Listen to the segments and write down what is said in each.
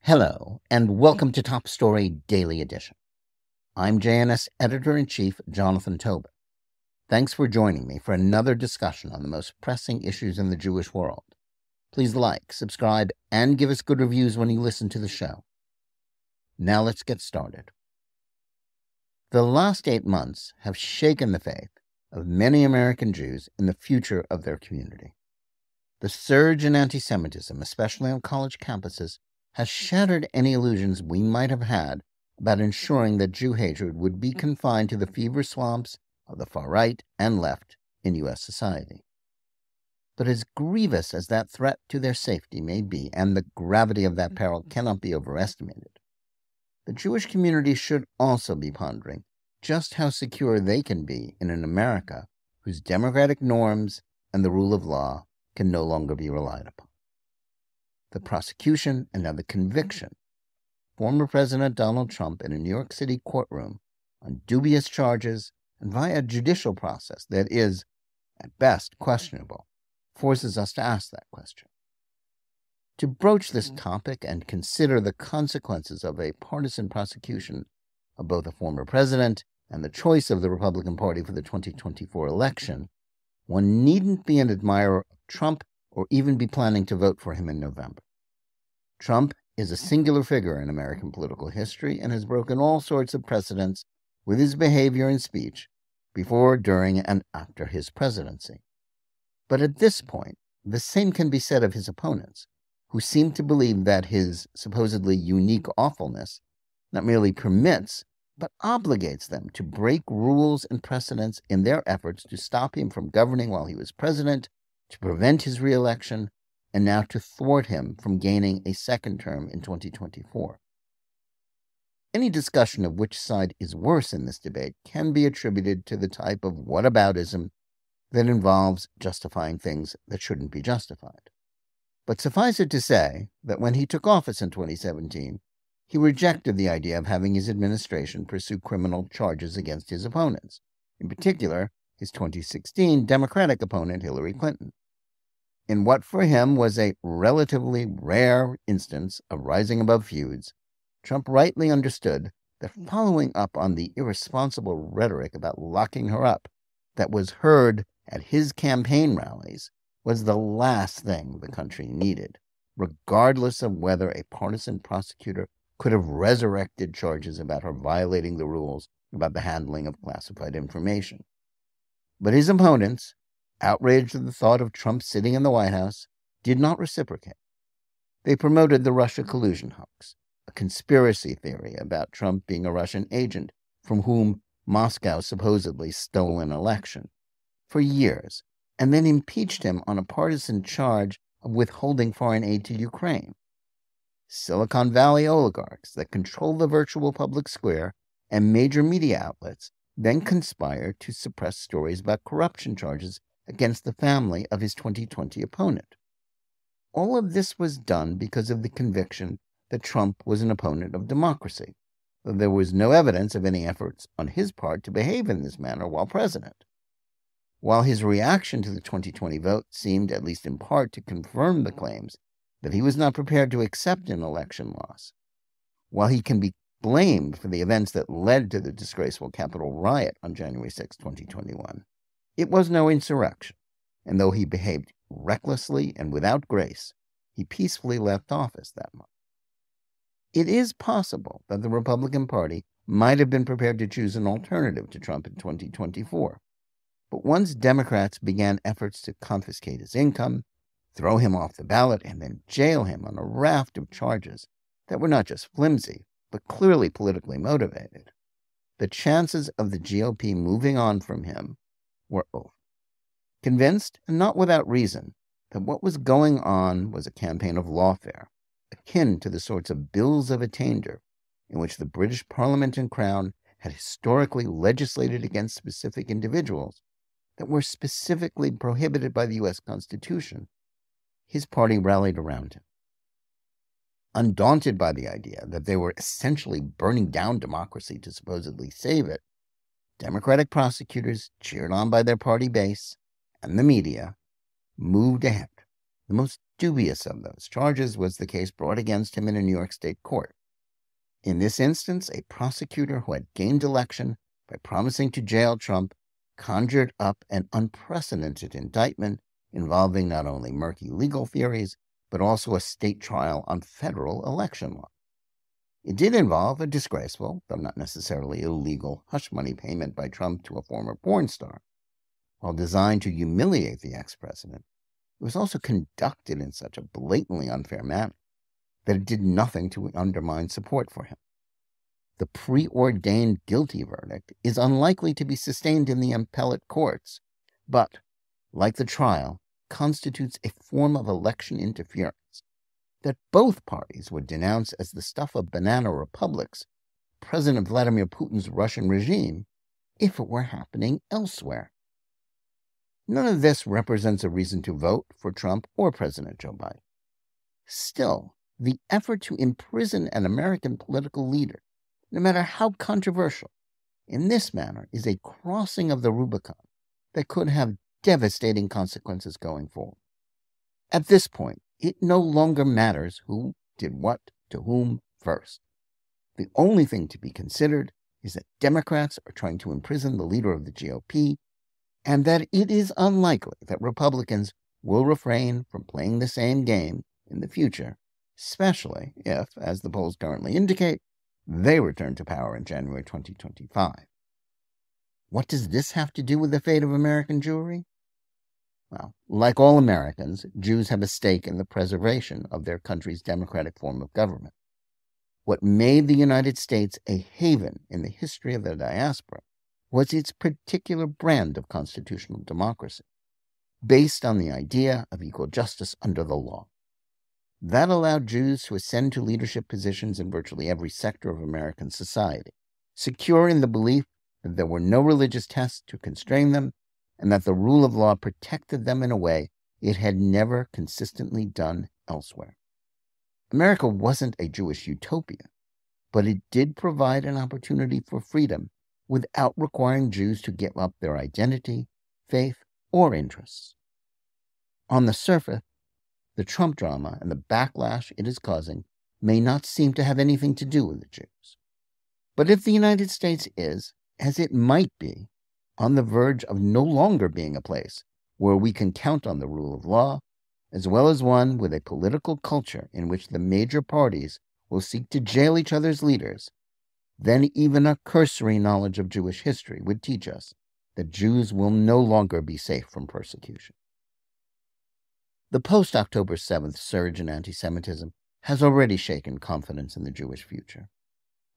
Hello, and welcome to Top Story Daily Edition. I'm JNS Editor-in-Chief Jonathan Tobin. Thanks for joining me for another discussion on the most pressing issues in the Jewish world. Please like, subscribe, and give us good reviews when you listen to the show. Now let's get started. The last 8 months have shaken the faith of many American Jews in the future of their community. The surge in anti-Semitism, especially on college campuses, has shattered any illusions we might have had about ensuring that Jew hatred would be confined to the fever swamps of the far right and left in U.S. society. But as grievous as that threat to their safety may be, and the gravity of that peril cannot be overestimated, the Jewish community should also be pondering just how secure they can be in an America whose democratic norms and the rule of law can no longer be relied upon. The prosecution and now the conviction of former President Donald Trump in a New York City courtroom on dubious charges and via a judicial process that is, at best, questionable, forces us to ask that question. To broach this topic and consider the consequences of a partisan prosecution of both a former president and the choice of the Republican Party for the 2024 election, one needn't be an admirer of Trump or even be planning to vote for him in November. Trump is a singular figure in American political history and has broken all sorts of precedents with his behavior and speech before, during, and after his presidency. But at this point, the same can be said of his opponents, who seem to believe that his supposedly unique awfulness not merely permits, but obligates them to break rules and precedents in their efforts to stop him from governing while he was president, to prevent his re-election, and now to thwart him from gaining a second term in 2024. Any discussion of which side is worse in this debate can be attributed to the type of whataboutism that involves justifying things that shouldn't be justified. But suffice it to say that when he took office in 2017, he rejected the idea of having his administration pursue criminal charges against his opponents, in particular, his 2016 Democratic opponent Hillary Clinton. In what for him was a relatively rare instance of rising above feuds, Trump rightly understood that following up on the irresponsible rhetoric about locking her up that was heard at his campaign rallies was the last thing the country needed, regardless of whether a partisan prosecutor could have resurrected charges about her violating the rules about the handling of classified information. But his opponents, outraged at the thought of Trump sitting in the White House, did not reciprocate. They promoted the Russia collusion hoax, a conspiracy theory about Trump being a Russian agent from whom Moscow supposedly stole an election, for years, and then impeached him on a partisan charge of withholding foreign aid to Ukraine. Silicon Valley oligarchs that control the virtual public square and major media outlets then conspired to suppress stories about corruption charges against the family of his 2020 opponent. All of this was done because of the conviction that Trump was an opponent of democracy, though there was no evidence of any efforts on his part to behave in this manner while president. While his reaction to the 2020 vote seemed, at least in part, to confirm the claims that he was not prepared to accept an election loss, while he can be blamed for the events that led to the disgraceful Capitol riot on January 6, 2021, it was no insurrection, and though he behaved recklessly and without grace, he peacefully left office that month. It is possible that the Republican Party might have been prepared to choose an alternative to Trump in 2024, but once Democrats began efforts to confiscate his income, throw him off the ballot, and then jail him on a raft of charges that were not just flimsy, but clearly politically motivated, the chances of the GOP moving on from him were over. Convinced, and not without reason, that what was going on was a campaign of lawfare, akin to the sorts of bills of attainder in which the British Parliament and Crown had historically legislated against specific individuals that were specifically prohibited by the U.S. Constitution, his party rallied around him. Undaunted by the idea that they were essentially burning down democracy to supposedly save it, Democratic prosecutors, cheered on by their party base and the media, moved ahead, the most dubious of those charges was the case brought against him in a New York State court. In this instance, a prosecutor who had gained election by promising to jail Trump conjured up an unprecedented indictment involving not only murky legal theories, but also a state trial on federal election law. It did involve a disgraceful, though not necessarily illegal, hush money payment by Trump to a former porn star. While designed to humiliate the ex-president, it was also conducted in such a blatantly unfair manner that it did nothing to undermine support for him. The preordained guilty verdict is unlikely to be sustained in the appellate courts, but, like the trial, constitutes a form of election interference that both parties would denounce as the stuff of banana republics, President Vladimir Putin's Russian regime, if it were happening elsewhere. None of this represents a reason to vote for Trump or President Joe Biden. Still, the effort to imprison an American political leader, no matter how controversial, in this manner is a crossing of the Rubicon that could have devastating consequences going forward. At this point, it no longer matters who did what to whom first. The only thing to be considered is that Democrats are trying to imprison the leader of the GOP, and that it is unlikely that Republicans will refrain from playing the same game in the future, especially if, as the polls currently indicate, they return to power in January 2025. What does this have to do with the fate of American Jewry? Well, like all Americans, Jews have a stake in the preservation of their country's democratic form of government. What made the United States a haven in the history of the diaspora was its particular brand of constitutional democracy, based on the idea of equal justice under the law. That allowed Jews to ascend to leadership positions in virtually every sector of American society, secure in the belief that there were no religious tests to constrain them, and that the rule of law protected them in a way it had never consistently done elsewhere. America wasn't a Jewish utopia, but it did provide an opportunity for freedom without requiring Jews to give up their identity, faith, or interests. On the surface, the Trump drama and the backlash it is causing may not seem to have anything to do with the Jews. But if the United States is, as it might be, on the verge of no longer being a place where we can count on the rule of law, as well as one with a political culture in which the major parties will seek to jail each other's leaders, then even a cursory knowledge of Jewish history would teach us that Jews will no longer be safe from persecution. The post-October 7th surge in anti-Semitism has already shaken confidence in the Jewish future.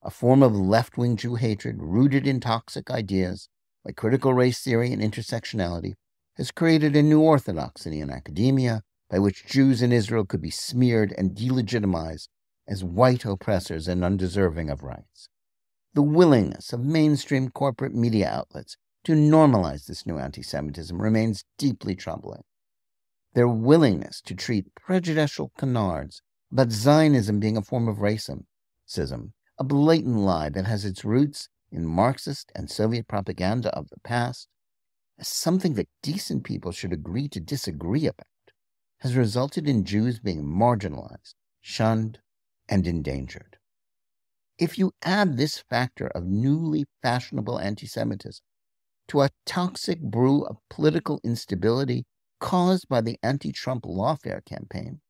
A form of left-wing Jew hatred rooted in toxic ideas like critical race theory and intersectionality has created a new orthodoxy in academia by which Jews in Israel could be smeared and delegitimized as white oppressors and undeserving of rights. The willingness of mainstream corporate media outlets to normalize this new anti-Semitism remains deeply troubling. Their willingness to treat prejudicial canards about Zionism being a form of racism, a blatant lie that has its roots in Marxist and Soviet propaganda of the past, as something that decent people should agree to disagree about, has resulted in Jews being marginalized, shunned, and endangered. If you add this factor of newly fashionable anti-Semitism to a toxic brew of political instability caused by the anti-Trump lawfare campaign,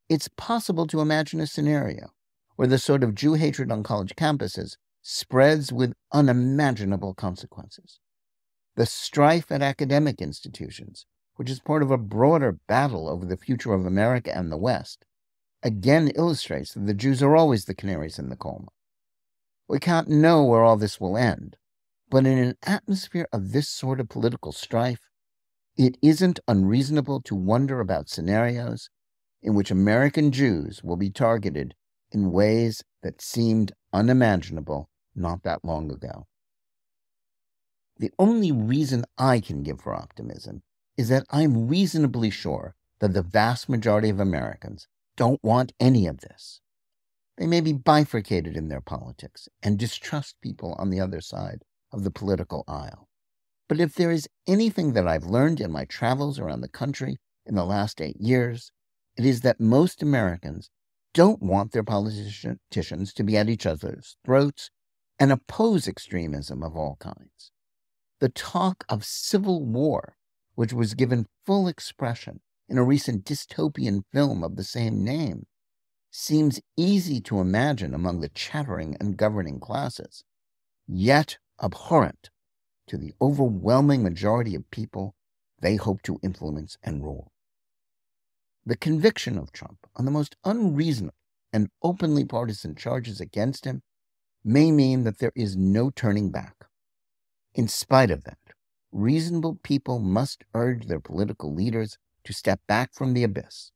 it's possible to imagine a scenario where the sort of Jew hatred on college campuses spreads with unimaginable consequences. The strife at academic institutions, which is part of a broader battle over the future of America and the West, again illustrates that the Jews are always the canaries in the coal mine. We can't know where all this will end, but in an atmosphere of this sort of political strife, it isn't unreasonable to wonder about scenarios in which American Jews will be targeted in ways that seemed unimaginable not that long ago. The only reason I can give for optimism is that I'm reasonably sure that the vast majority of Americans don't want any of this. They may be bifurcated in their politics and distrust people on the other side of the political aisle. But if there is anything that I've learned in my travels around the country in the last 8 years, It is that most Americans don't want their politicians to be at each other's throats and oppose extremism of all kinds. The talk of civil war, which was given full expression in a recent dystopian film of the same name, seems easy to imagine among the chattering and governing classes, yet abhorrent to the overwhelming majority of people they hope to influence and rule. The conviction of Trump on the most unreasonable and openly partisan charges against him may mean that there is no turning back. In spite of that, reasonable people must urge their political leaders to step back from the abyss.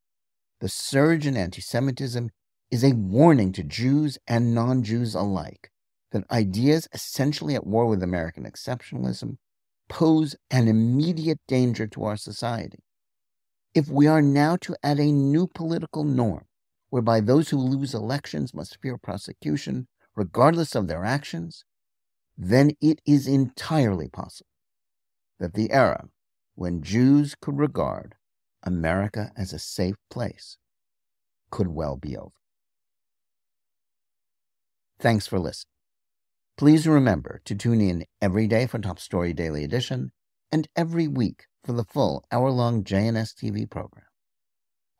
The surge in anti-Semitism is a warning to Jews and non-Jews alike that ideas essentially at war with American exceptionalism pose an immediate danger to our society. If we are now to add a new political norm whereby those who lose elections must fear prosecution regardless of their actions, then it is entirely possible that the era when Jews could regard America as a safe place could well be over. Thanks for listening. Please remember to tune in every day for Top Story Daily Edition and every week for the full hour-long JNS TV program.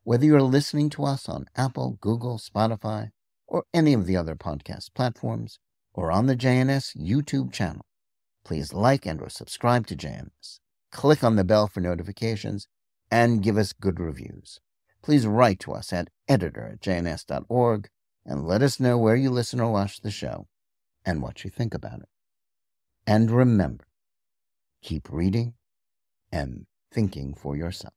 Whether you're listening to us on Apple, Google, Spotify, or any of the other podcast platforms, or on the JNS YouTube channel, please like and or subscribe to JNS. Click on the bell for notifications and give us good reviews. Please write to us at editor@jns.org and let us know where you listen or watch the show and what you think about it. And remember, keep reading and thinking for yourself.